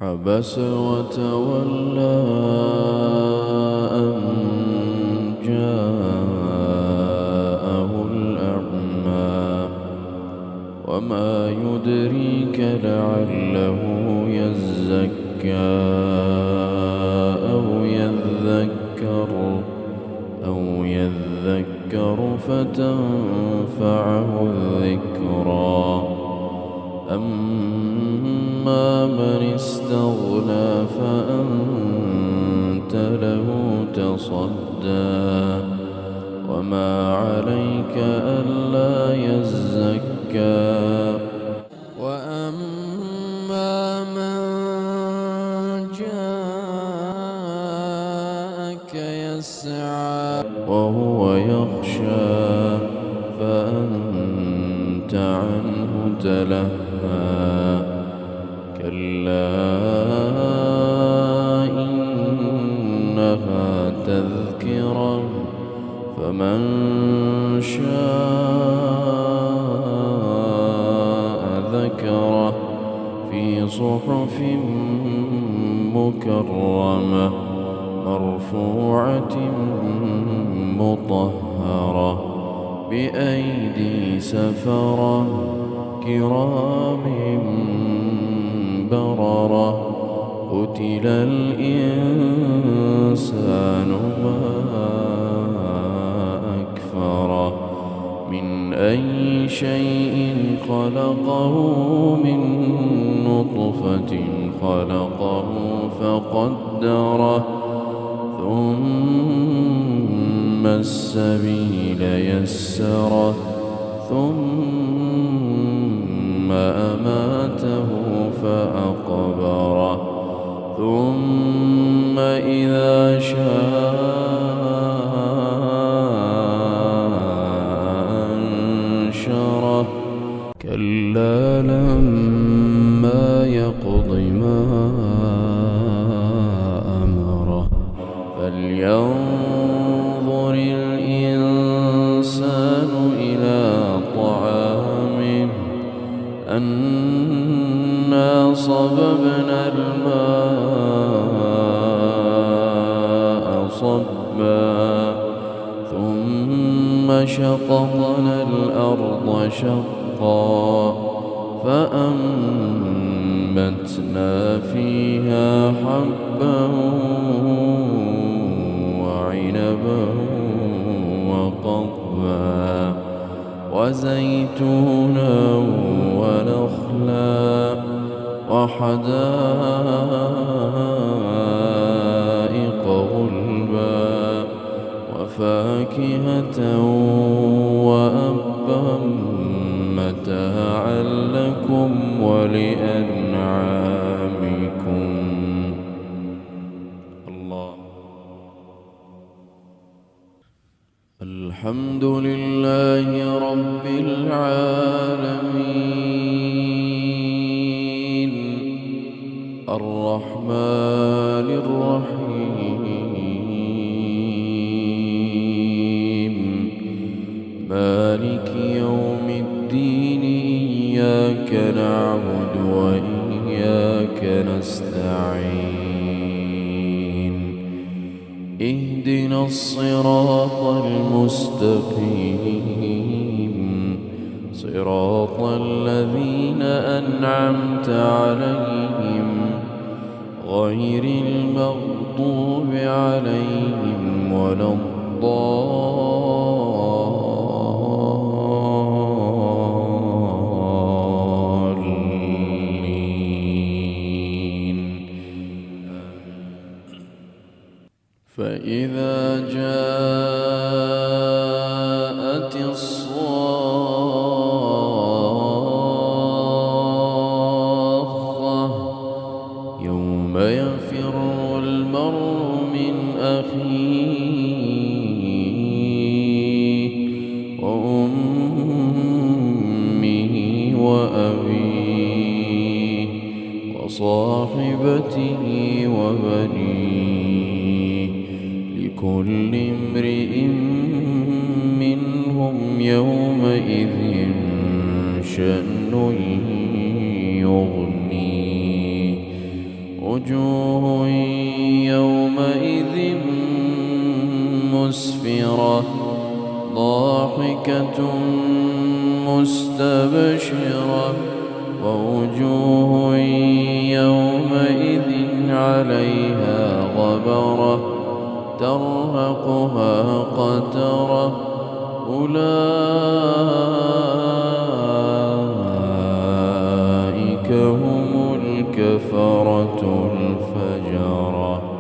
عبس وتولى أن جاءه الأعمى وما يدريك لعله يزكى أو يذكر فتنفعه الذكرى أما من استغنى فأنت له تصدى وما عليك ألا يزكى وأما من جاءك يسعى وهو يخشى فأنت عنه تلهى كلا إنها تذكرة فمن شاء ذكره في صحف مكرمة مرفوعة مطهرة بأيدي سفرة كرام بررة قتل الإنسان ما أكفره من أي شيء خلقه من نطفة خلقه فقدره ثم السبيل يسره ثم أماته فأقبره ثم إذا شاء أنشره كلا لما يقض ما أمره فلينظر الإنسان إلى طعامه أنا صببنا الماء صبا ثم شققنا الأرض شقا فأنبتنا فيها حبا وعنبا وقضبا وزيتونا ونخلا وحدائق غلبا وفاكهة وأبا متاعا لكم ولأنعامكم. الله. الحمد لله رب العالمين الرحمن الرحيم مالك يوم الدين إياك نعبد وإياك نستعين اهدنا الصراط المستقيم صراط الذين أنعمت عليهم غير المغضوب عليهم ولا الضالين. فإذا جاءت الصاخة يوم يفر المرء من أخيه وأمه وأبيه وصاحبته وبنيه لكل امرئ منهم يومئذ شأن يغنيه وجوه يومئذ مسفرة ضاحكة مستبشرة ووجوه يومئذ عليها غبرة ترهقها قترة أولئك هم الكفرة الفجرة.